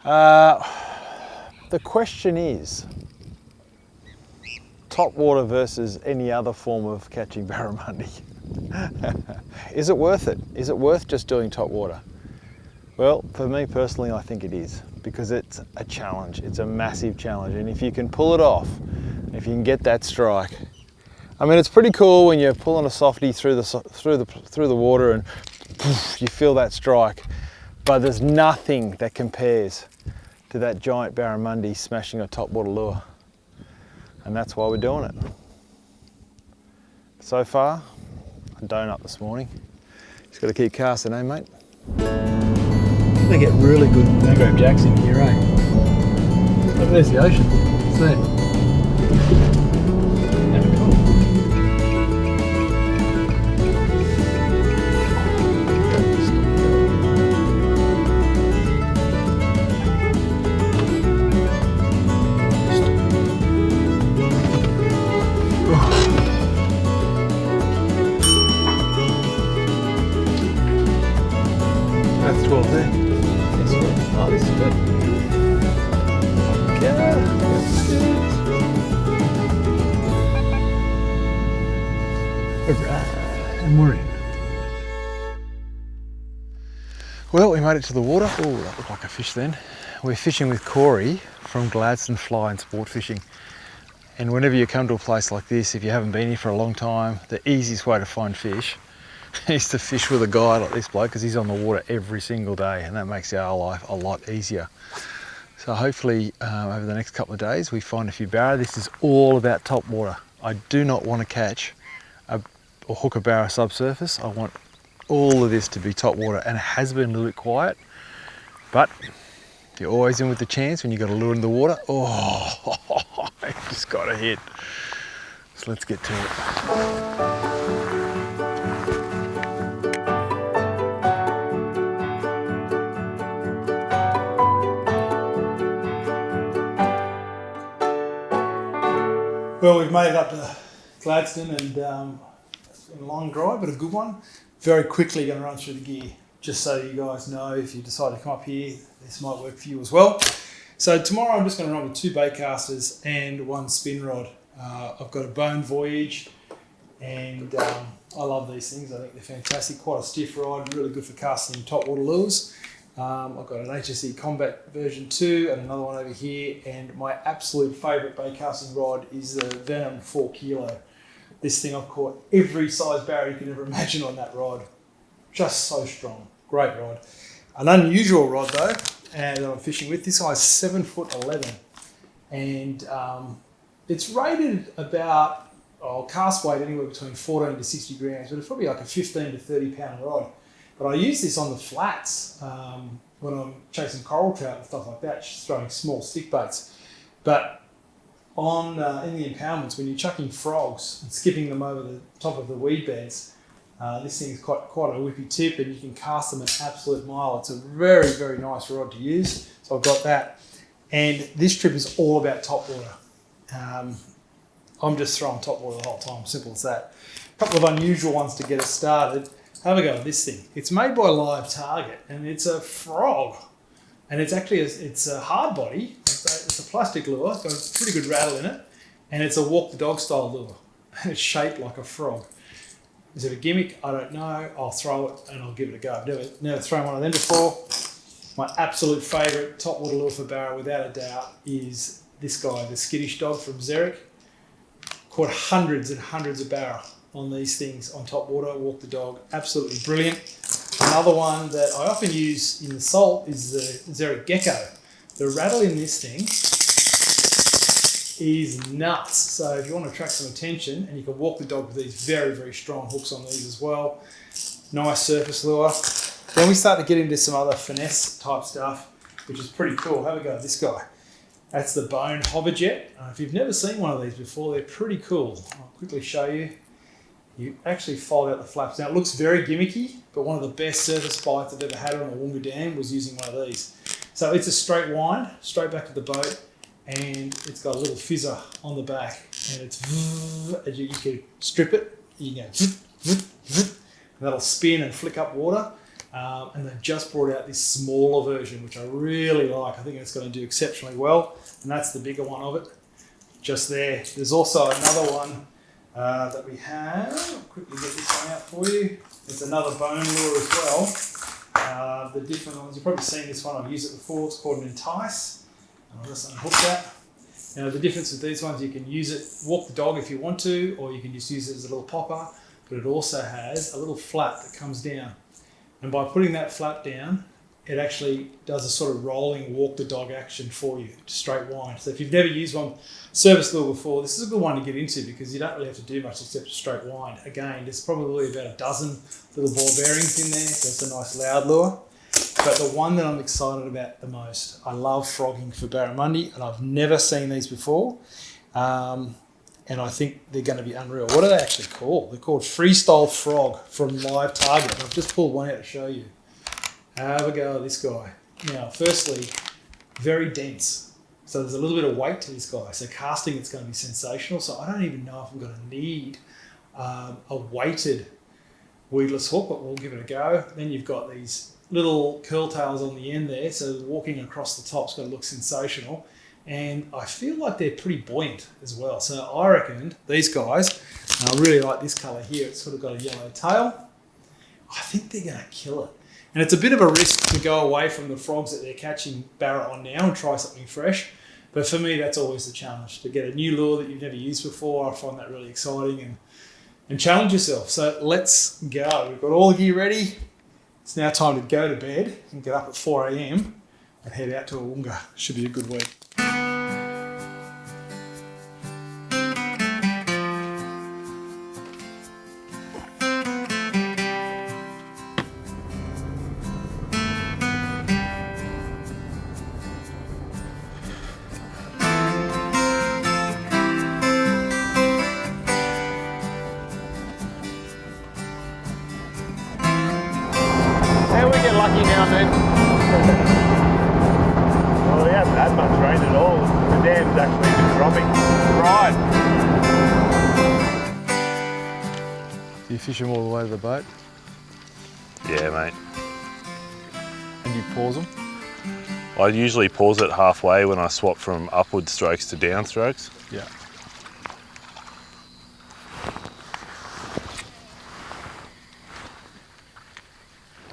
The question is, topwater versus any other form of catching barramundi. Is it worth it? Is it worth just doing topwater? Well, for me personally, I think it is, because it's a challenge. It's a massive challenge, and if you can pull it off, if you can get that strike, I mean, it's pretty cool when you're pulling a softie through the water and poof, you feel that strike. But there's nothing that compares to that giant barramundi smashing a topwater lure, and that's why we're doing it. So far, a donut this morning. Just got to keep casting, eh, mate? They get really good mangrove jacks in here, eh? Look, there's the ocean. It's there. Yeah, cool. That's 12 there. Oh, this is good. Yeah, that's good. Alright, and we're in. Well, we made it to the water. Oh, that looked like a fish then. We're fishing with Corey from Gladstone Fly and Sport Fishing. And whenever you come to a place like this, if you haven't been here for a long time, the easiest way to find fish is to fish with a guy like this bloke, because he's on the water every single day, and that makes our life a lot easier. So hopefully over the next couple of days we find a few barra. This is all about top water. I do not want to catch or hook a barra subsurface. I want all of this to be top water, and it has been a little bit quiet, but you're always in with the chance when you've got a lure in the water. Oh, I just got a hit. So let's get to it. Well, we've made it up to Gladstone, and it's been a long drive, but a good one. Very quickly going to run through the gear, just so you guys know if you decide to come up here, this might work for you as well. So tomorrow I'm just going to run with 2 bait casters and 1 spin rod. I've got a Bone Voyage, and I love these things. I think they're fantastic. Quite a stiff rod, really good for casting topwater lures. I've got an HSE Combat version 2 and another one over here, and my absolute favourite bait casting rod is the Venom 4 kilo. This thing I've caught every size barra you can ever imagine on that rod. Just so strong, great rod. An unusual rod though, and I'm fishing with, this guy's 7'11", and it's rated about, cast weight anywhere between 14 to 60 grams, but it's probably like a 15 to 30 pound rod. But I use this on the flats when I'm chasing coral trout and stuff like that, just throwing small stick baits. But on in the impoundments, when you're chucking frogs and skipping them over the top of the weed beds, this thing's quite a whippy tip, and you can cast them an absolute mile. It's a very, very nice rod to use. So I've got that. And this trip is all about topwater. I'm just throwing topwater the whole time, simple as that. A couple of unusual ones to get us started. Have a go at this thing. It's made by Live Target, and it's a frog, and it's actually it's a hard body. It's a plastic lure. It's got a pretty good rattle in it, and it's a walk the dog style lure. It's shaped like a frog. Is it a gimmick? I don't know. I'll throw it and I'll give it a go. I've never thrown one of them before. My absolute favourite topwater lure for barra, without a doubt, is this guy, the Skittish Dog from Zerich. Caught hundreds and hundreds of barra on these things on top water, walk the dog, absolutely brilliant. Another one that I often use in the salt is the Zerich Gecko. The rattle in this thing is nuts. So if you want to attract some attention, and you can walk the dog with these very, very strong hooks on these as well. Nice surface lure. Then we start to get into some other finesse type stuff, which is pretty cool. Have a go at this guy. That's the Bone Hoverjet. If you've never seen one of these before, they're pretty cool. I'll quickly show you. You actually fold out the flaps. Now it looks very gimmicky, but one of the best surface bites I've ever had on Awoonga Dam was using one of these. So it's a straight wind, straight back to the boat, and it's got a little fizzer on the back, and it's, as you can strip it, you can go, and that'll spin and flick up water. And they've just brought out this smaller version, which I really like. I think it's going to do exceptionally well, and that's the bigger one of it, just there. There's also another one that we have. I'll quickly get this one out for you. It's another bone lure as well. The different ones, you've probably seen this one, I've used it before, it's called an entice. I'll just unhook that. Now the difference with these ones, you can use it, walk the dog if you want to, or you can just use it as a little popper, but it also has a little flap that comes down. And by putting that flap down, it actually does a sort of rolling walk the dog action for you, straight wind. So if you've never used one service lure before, this is a good one to get into because you don't really have to do much except straight wind. Again, there's probably about a dozen little ball bearings in there, so it's a nice loud lure. But the one that I'm excited about the most, I love frogging for barramundi, and I've never seen these before. And I think they're going to be unreal. What are they actually called? They're called Freestyle Frog from Live Target. I've just pulled one out to show you. Have a go at this guy. Now, firstly, very dense. So there's a little bit of weight to this guy. So casting, it's going to be sensational. So I don't even know if I'm going to need a weighted weedless hook, but we'll give it a go. Then you've got these little curl tails on the end there. So walking across the top's going to look sensational. And I feel like they're pretty buoyant as well. So I reckon these guys, and I really like this colour here, it's sort of got a yellow tail. I think they're going to kill it. And it's a bit of a risk to go away from the frogs that they're catching Barra on now and try something fresh. But for me, that's always the challenge. To get a new lure that you've never used before, I find that really exciting and challenge yourself. So let's go. We've got all the gear ready. It's now time to go to bed and get up at 4 a.m. and head out to Awoonga. Should be a good week. Lucky now and then. Well, we haven't had much rain at all. The dam's actually been dropping. Right. Do you fish them all the way to the boat? Yeah, mate. And you pause them? I usually pause it halfway when I swap from upward strokes to down strokes. Yeah.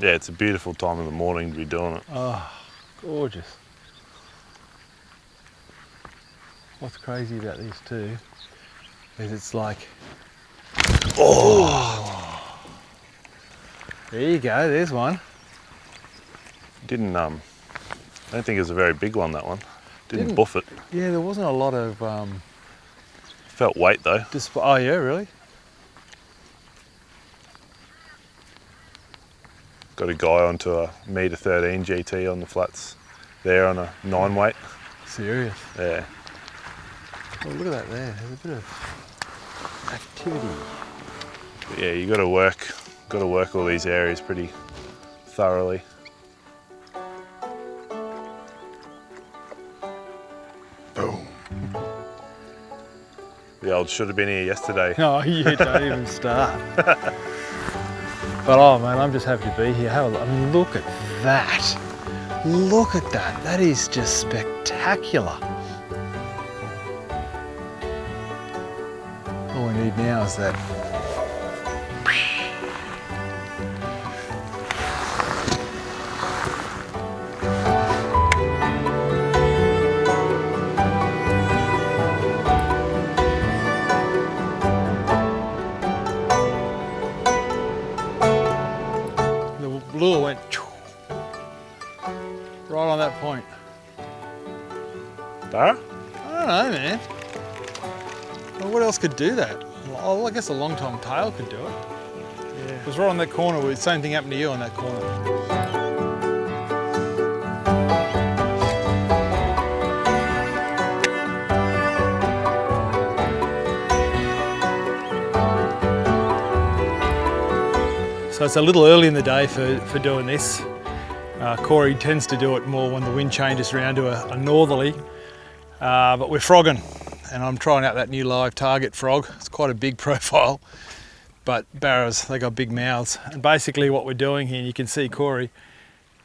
Yeah, it's a beautiful time of the morning to be doing it. Oh, gorgeous. What's crazy about these two is it's like, oh, there you go, there's one. Didn't, I don't think it was a very big one, that one. Didn't buff it. Yeah, there wasn't a lot of... Felt weight though. Oh yeah, really? Got a guy onto a metre 13 GT on the flats there on a 9 weight. Serious? Yeah. Oh, look at that there. There's a bit of activity. But yeah, you got to work all these areas pretty thoroughly. Boom. The old should have been here yesterday. Oh, you don't even start. But oh man, I'm just happy to be here. Have a look. I mean, look at that. Look at that. That is just spectacular. All we need now is that. The lure went right on that point. Barra? I don't know, man. Well, what else could do that? Well, I guess a long time tail could do it. Yeah. It was right on that corner. The same thing happened to you on that corner. So it's a little early in the day for doing this. Corey tends to do it more when the wind changes around to a northerly, but we're frogging and I'm trying out that new live target frog. It's quite a big profile, but barras, they got big mouths. And basically what we're doing here, and you can see Corey,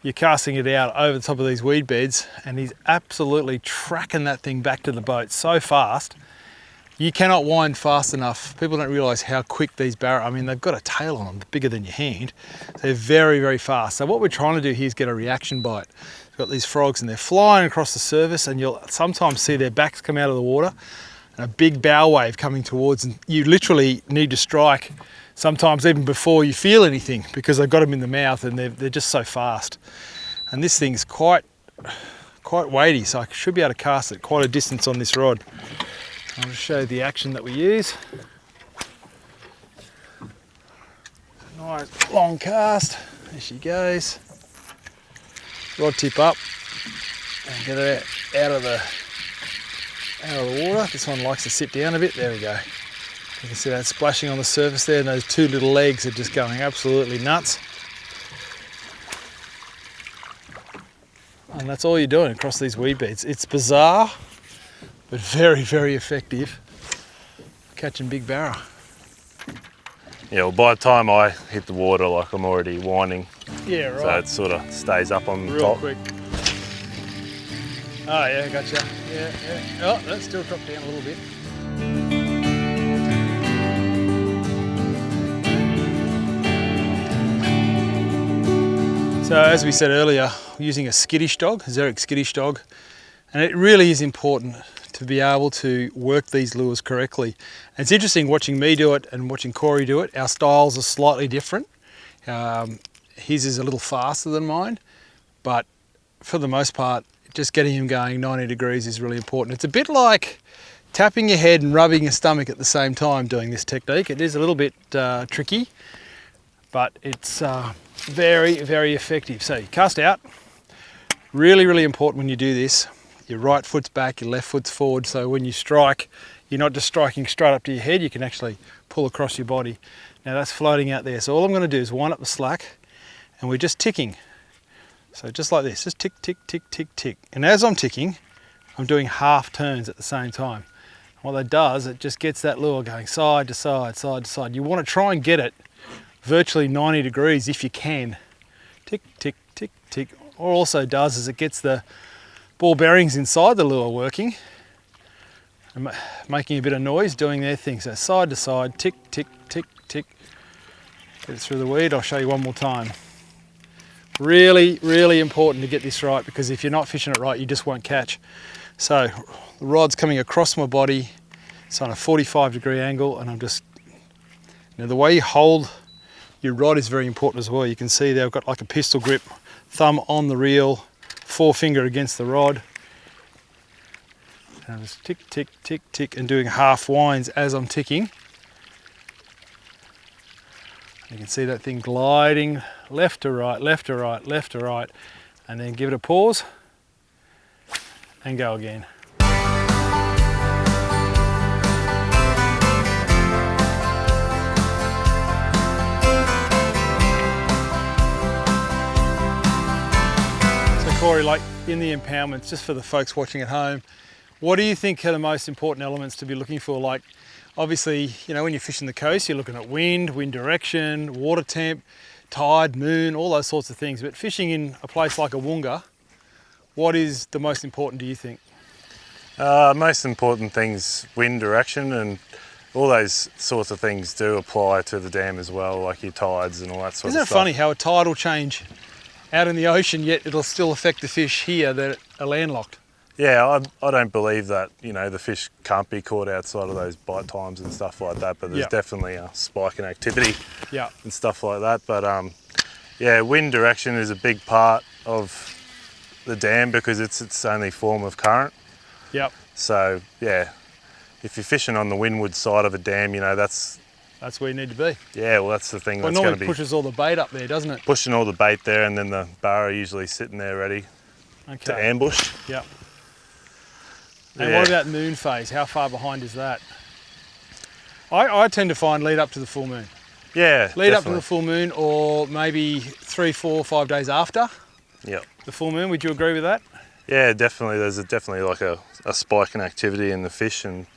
you're casting it out over the top of these weed beds, and he's absolutely tracking that thing back to the boat so fast. You cannot wind fast enough. People don't realise how quick these barra, I mean, they've got a tail on them bigger than your hand. They're very, very fast. So what we're trying to do here is get a reaction bite. We've got these frogs and they're flying across the surface, and you'll sometimes see their backs come out of the water and a big bow wave coming towards, and you literally need to strike sometimes even before you feel anything, because they've got them in the mouth and they're just so fast. And this thing's quite weighty, so I should be able to cast it quite a distance on this rod. I'll just show you the action that we use. Nice long cast, there she goes. Rod tip up and get it out of the water. This one likes to sit down a bit, there we go. You can see that splashing on the surface there, and those two little legs are just going absolutely nuts. And that's all you're doing across these weed beds. It's bizarre, but very, very effective catching big barra. Yeah, well, by the time I hit the water, like, I'm already winding. Yeah, right. So it sort of stays up on the real top. Quick. Oh yeah, gotcha. Yeah. Oh, that still dropped down a little bit. So as we said earlier, we're using a skittish dog, a Xeric skittish dog, and it really is important to be able to work these lures correctly. And it's interesting watching me do it and watching Corey do it. Our styles are slightly different. His is a little faster than mine, but for the most part, just getting him going 90 degrees is really important. It's a bit like tapping your head and rubbing your stomach at the same time doing this technique. It is a little bit tricky, but it's very, very effective. So you cast out. Really, really important when you do this. Your right foot's back, your left foot's forward, so when you strike, you're not just striking straight up to your head, you can actually pull across your body. Now that's floating out there, so all I'm going to do is wind up the slack, and we're just ticking. So just like this, just tick, tick, tick, tick, tick. And as I'm ticking, I'm doing half turns at the same time. What that does, it just gets that lure going side to side, side to side. You want to try and get it virtually 90 degrees if you can. Tick, tick, tick, tick. What it also does is it gets the ball bearings inside the lure working and making a bit of noise, doing their thing. So side to side, tick, tick, tick, tick. Get it through the weed. I'll show you one more time. Really, really important to get this right, because if you're not fishing it right, you just won't catch. So the rod's coming across my body. It's on a 45-degree angle, and I'm just, the way you hold your rod is very important as well. You can see there I've got like a pistol grip, thumb on the reel, forefinger against the rod. And I'm just tick, tick, tick, tick, and doing half winds as I'm ticking. You can see that thing gliding left to right, left to right, left to right, and then give it a pause and go again. So Corey, like in the impoundments, just for the folks watching at home, what do you think are the most important elements to be looking for? Like, obviously, when you're fishing the coast, you're looking at wind direction, water temp, tide, moon, all those sorts of things. But fishing in a place like Awoonga, what is the most important, do you think? Most important things, wind direction, and all those sorts of things do apply to the dam as well, like your tides and all that sort of stuff. Isn't it funny how a tide will change out in the ocean, yet it'll still affect the fish here that are landlocked? Yeah, I don't believe that, the fish can't be caught outside of those bite times and stuff like that, but there's definitely a spike in activity and stuff like that. But yeah, wind direction is a big part of the dam because it's its only form of current. Yep. So yeah, if you're fishing on the windward side of a dam, that's where you need to be. Yeah, well, that's the thing that's going to be... pushes all the bait up there, doesn't it? Pushing all the bait there, and then the barra usually sitting there ready to ambush. Yep. And what about moon phase? How far behind is that? I tend to find lead up to the full moon. Yeah, lead up to the full moon, or maybe 3, 4, 5 days after the full moon. Would you agree with that? Yeah, definitely. There's definitely like a spike in activity in the fish, and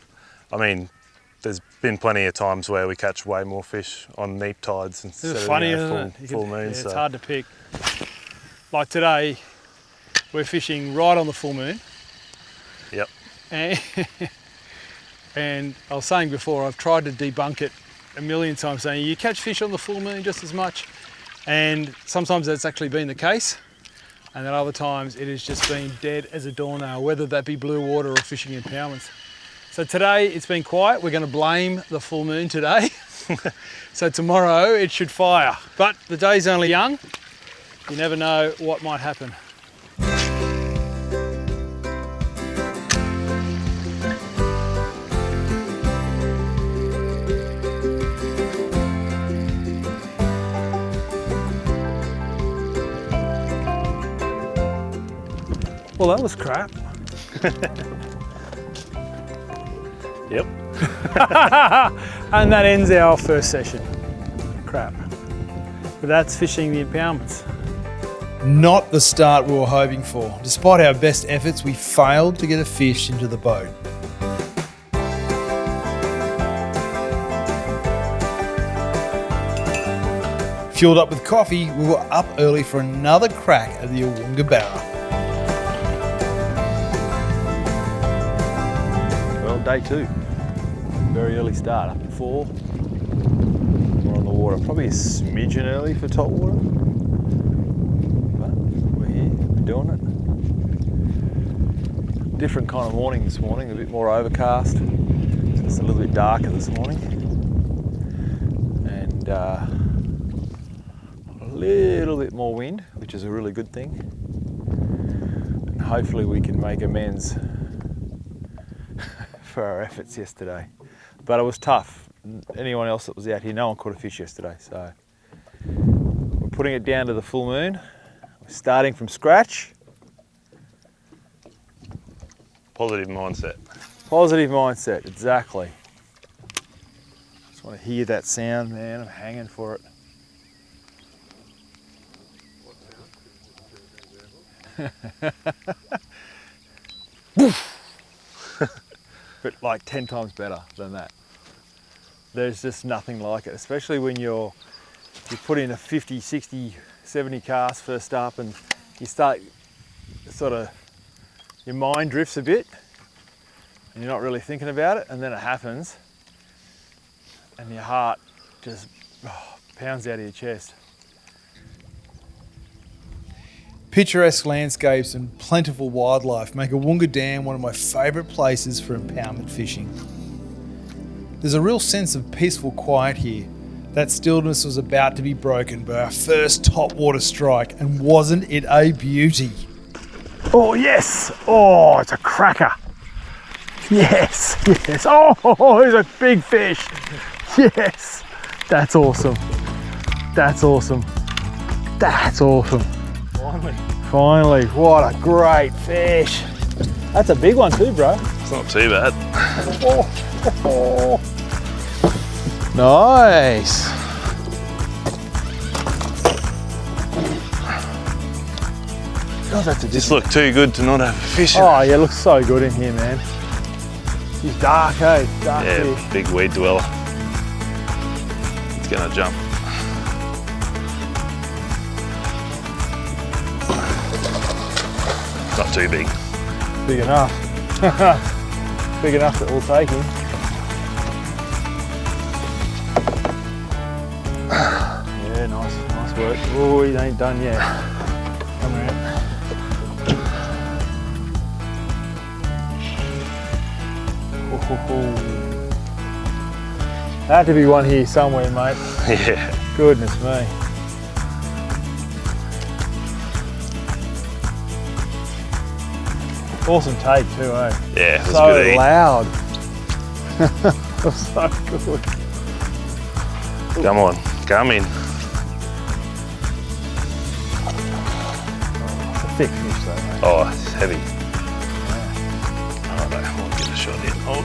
I mean, there's been plenty of times where we catch way more fish on neap tides instead It's of funny, isn't it? full moon. Yeah, so. it's hard to pick. Like today, we're fishing right on the full moon. Yep. And I was saying before, I've tried to debunk it a million times, saying you catch fish on the full moon just as much. And sometimes that's actually been the case. And then other times it has just been dead as a doornail, whether that be blue water or fishing impoundments. So today it's been quiet. We're going to blame the full moon today. So tomorrow it should fire. But the day's only young. You never know what might happen. Well, that was crap. Yep. And that ends our first session. Crap. But that's fishing the impoundments. Not the start we were hoping for. Despite our best efforts, we failed to get a fish into the boat. Fueled up with coffee, we were up early for another crack at the Awoonga Barra. Well, day 2. Very early start, up at 4. We're on the water, probably a smidgen early for Topwater. But we're here, we're doing it. Different kind of morning this morning, a bit more overcast. It's a little bit darker this morning. And a little bit more wind, which is a really good thing. And hopefully we can make amends for our efforts yesterday. But it was tough. Anyone else that was out here, no one caught a fish yesterday. So we're putting it down to the full moon. We're starting from scratch. Positive mindset. Positive mindset, exactly. Just want to hear that sound, man. I'm hanging for it. But like 10 times better than that. There's just nothing like it, especially when you put in a 50, 60, 70 cast first up and you start your mind drifts a bit and you're not really thinking about it, and then it happens and your heart just pounds out of your chest. Picturesque landscapes and plentiful wildlife make Awoonga Dam one of my favourite places for impoundment fishing. There's a real sense of peaceful quiet here. That stillness was about to be broken by our first topwater strike, and wasn't it a beauty? Oh yes! Oh, it's a cracker! Yes, yes! Oh, it's a big fish! Yes! That's awesome! That's awesome! That's awesome! Finally, what a great fish. That's a big one too, bro. It's not too bad. Oh. Nice. God, that's a Just look too good to not have a fish. Oh yeah, it looks so good in here, man. He's dark, eh? Dark Yeah, fish. big weed dweller. It's gonna jump. Not too big. Big enough. Big enough that we'll take him. Yeah, nice work. Oh, he ain't done yet. Come around. There had to be one here somewhere, mate. Yeah. Goodness me. Awesome take too, eh? Yeah, it was So good eat. loud. So good. Come on, come in. It's a thick fish though, mate. Oh, it's heavy. Oh, I might get a shot in. Oh.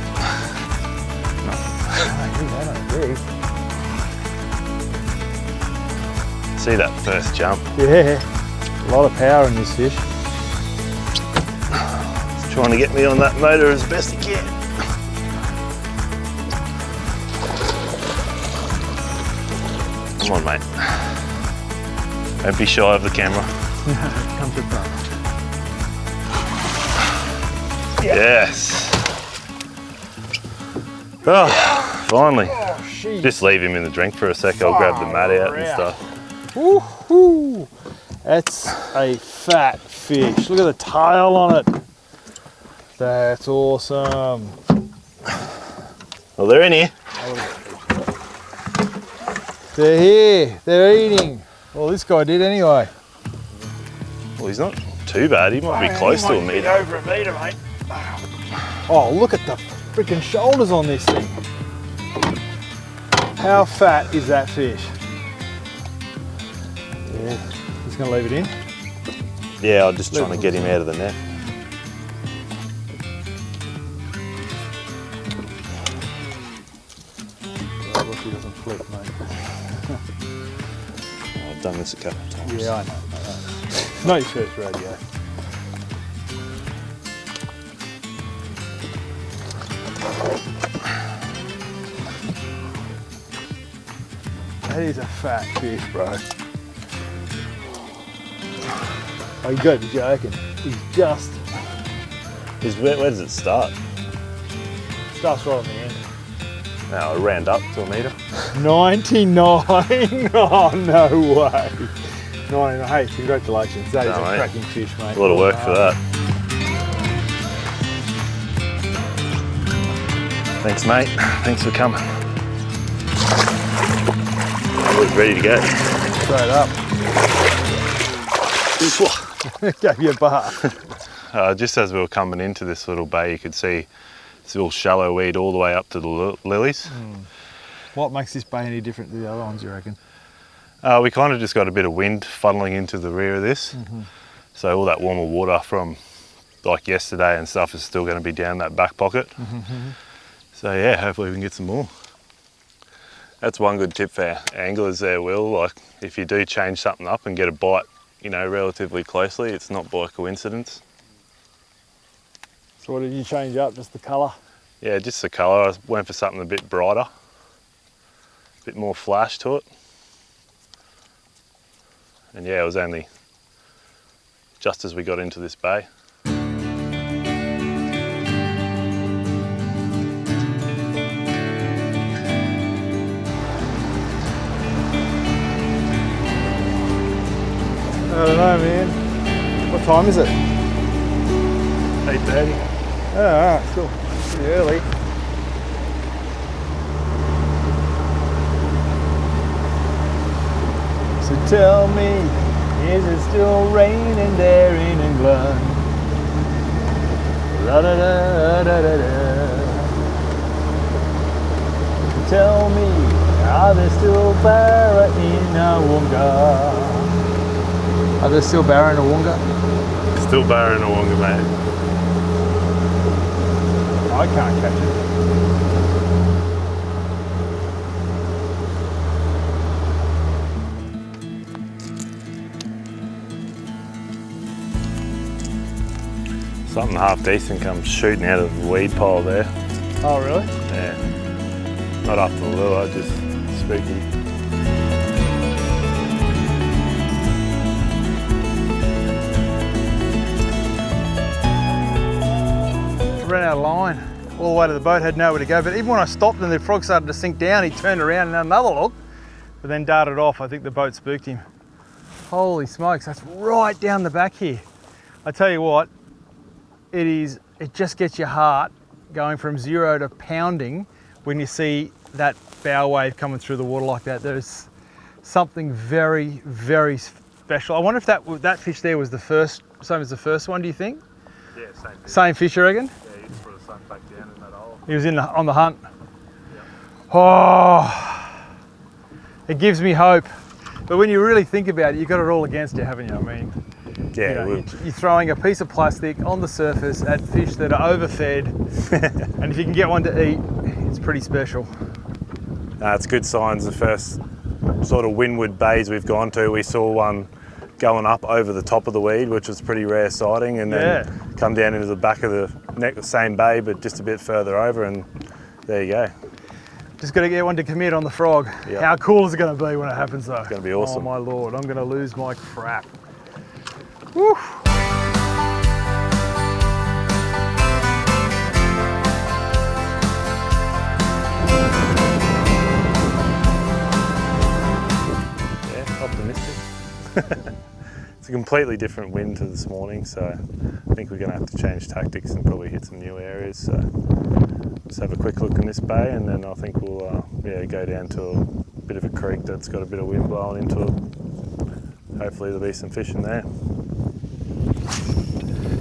Big. See that first jump? Yeah, a lot of power in this fish. He's trying to get me on that motor as best he can. Come on, mate. Don't be shy of the camera. Come to front. Yes. Oh, finally. Oh, jeez. Just leave him in the drink for a sec. I'll grab the mat out and stuff. Woohoo! That's a fat fish. Look at the tail on it. That's awesome. Well, they're in here. They're here. They're eating. Well, this guy did anyway. Well, he's not too bad. He might be close to a metre. Over a metre, mate. Oh, look at the freaking shoulders on this thing. How fat is that fish? Yeah, just gonna leave it in. Yeah, I'm just trying to get him out of the net. Oh, look, he doesn't flip, mate. I've done this a couple of times. Yeah, I know. Not your first rodeo. That is a fat fish, bro. Oh, you got to be joking. He's just... Where does it start? Starts right on the end. No, it round up to a metre. 99! Oh, no way. 99. Hey, congratulations. That is a mate. cracking fish, mate. A lot of work for that. Thanks, mate. Thanks for coming. We're ready to go. Straight up. Gave you a bar. Just as we were coming into this little bay, you could see this little shallow weed all the way up to the lilies. What makes this bay any different to the other ones, you reckon? We kind of just got a bit of wind funneling into the rear of this. So all that warmer water from like yesterday and stuff is still going to be down that back pocket. So yeah, hopefully we can get some more. That's one good tip for our anglers there, Will. Like if you do change something up and get a bite, you know, relatively closely, it's not by coincidence. So what did you change up? Just the colour? Yeah, just the colour. I went for something a bit brighter, a bit more flash to it. And yeah, it was only just as we got into this bay. I don't know, man. What time is it? 8:30. Oh, alright, cool. Pretty early. So tell me, is it still raining there in England? La da da da da da. Tell me, are there still Barra in Awoonga? Are there still Barra in Awoonga? Still Barra in Awoonga, mate. I can't catch it. Something half decent comes shooting out of the weed pile there. Oh, really? Yeah. Not up to the lure, just spooky. Ran out of line all the way to the boat, had nowhere to go, but even when I stopped and the frog started to sink down, he turned around and had another look, but then darted off. I think the boat spooked him. Holy smokes, that's right down the back here. I tell you what, it just gets your heart going from 0 to pounding when you see that bow wave coming through the water like that. There's something very, very special. I wonder if that fish there was the first, same as the first one, do you think? Yeah, same fish. Same fish, I reckon? Yeah, he's put his son back down in that hole. He was on the hunt. Yep. Oh, it gives me hope. But when you really think about it, you've got it all against you, haven't you? I mean, Yeah, you're throwing a piece of plastic on the surface at fish that are overfed, and if you can get one to eat, it's pretty special. It's good signs. The first sort of windward bays we've gone to, we saw one going up over the top of the weed, which was pretty rare sighting, and then come down into the back of the neck, the same bay, but just a bit further over, and there you go. Just got to get one to commit on the frog. Yep. How cool is it going to be when it happens though? It's going to be awesome. Oh my lord, I'm going to lose my crap. Woo. Yeah, optimistic. It's a completely different wind to this morning, so I think we're going to have to change tactics and probably hit some new areas. So let's have a quick look in this bay, and then I think we'll go down to a bit of a creek that's got a bit of wind blowing into it. Hopefully there'll be some fish in there.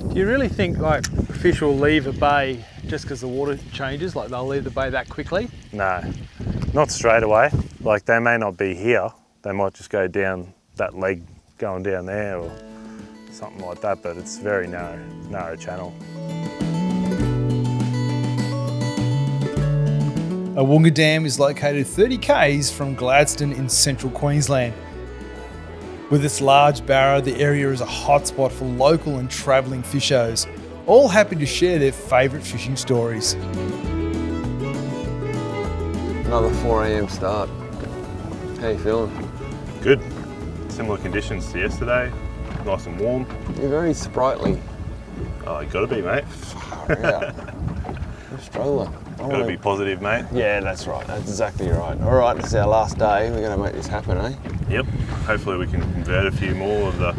Do you really think like fish will leave a bay just because the water changes? Like they'll leave the bay that quickly? No, not straight away. Like they may not be here. They might just go down that leg going down there or something like that, but it's very narrow channel. Awoonga Dam is located 30 k's from Gladstone in Central Queensland. With its large Barra, the area is a hotspot for local and travelling fishers, all happy to share their favourite fishing stories. Another 4 AM start. How you feeling? Good. Similar conditions to yesterday. Nice and warm. You're very sprightly. Oh, you got to be, mate. Yeah. I'm struggling. Got to be positive, mate. Yeah, that's right. That's exactly right. All right, this is our last day. We're going to make this happen, eh? Yep. Hopefully we can convert a few more of the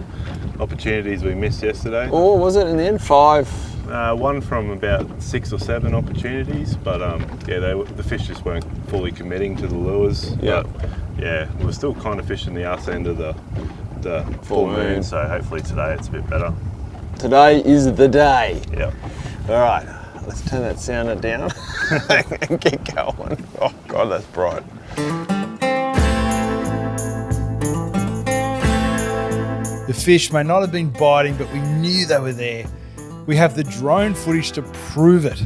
opportunities we missed yesterday. Oh, was it in the end? 5? One from about 6 or 7 opportunities, but the fish just weren't fully committing to the lures. Yeah. But, yeah, we were still kind of fishing the arse end of the full moon, so hopefully today it's a bit better. Today is the day. Yep. All right, let's turn that sounder down and get going. Oh God, that's bright. The fish may not have been biting, but we knew they were there. We have the drone footage to prove it.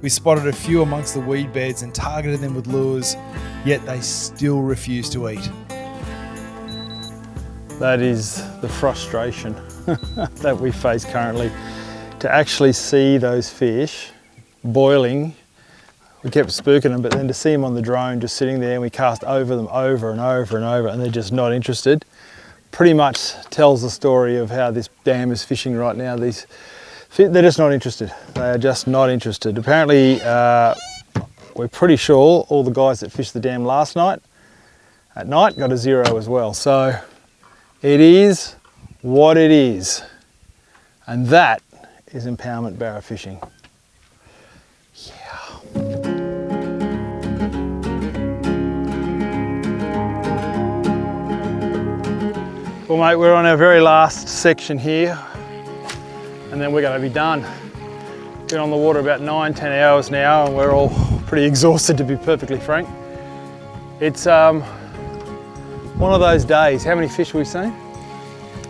We spotted a few amongst the weed beds and targeted them with lures, yet they still refuse to eat. That is the frustration that we face currently. To actually see those fish boiling, we kept spooking them, but then to see them on the drone just sitting there and we cast over them over and over and over and they're just not interested, pretty much tells the story of how this dam is fishing right now. They're just not interested. They are just not interested. Apparently, we're pretty sure all the guys that fished the dam last night, at night, got a 0 as well. So it is what it is. And that is impoundment barra fishing. Yeah. Well, mate, we're on our very last section here, and then we're going to be done. Been on the water about 9-10 hours now, and we're all pretty exhausted, to be perfectly frank. It's one of those days. How many fish have we seen?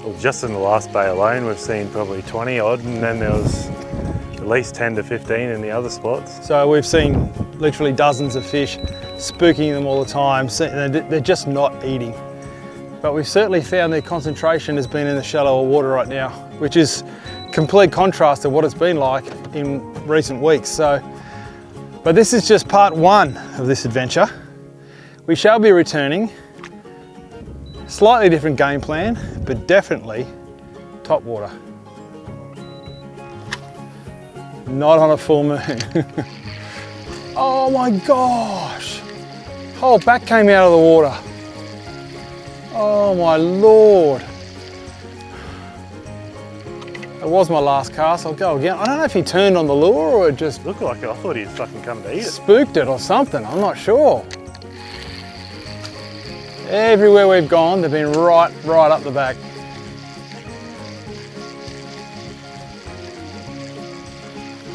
Well, just in the last bay alone, we've seen probably 20 odd, and then there was at least 10 to 15 in the other spots. So we've seen literally dozens of fish, spooking them all the time. They're just not eating. But we've certainly found their concentration has been in the shallower water right now, which is complete contrast to what it's been like in recent weeks. But this is just part 1 of this adventure. We shall be returning. Slightly different game plan, but definitely topwater. Not on a full moon. Oh my gosh! Whole back came out of the water. Oh my Lord. It was my last cast, I'll go again. I don't know if he turned on the lure or it just Looked like it. I thought he'd fucking come to eat it. spooked it or something, I'm not sure. Everywhere we've gone, they've been right up the back.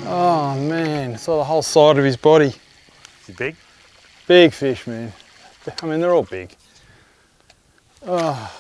Oh man, saw the whole side of his body. Is he big? Big fish, man. I mean, they're all big. Oh.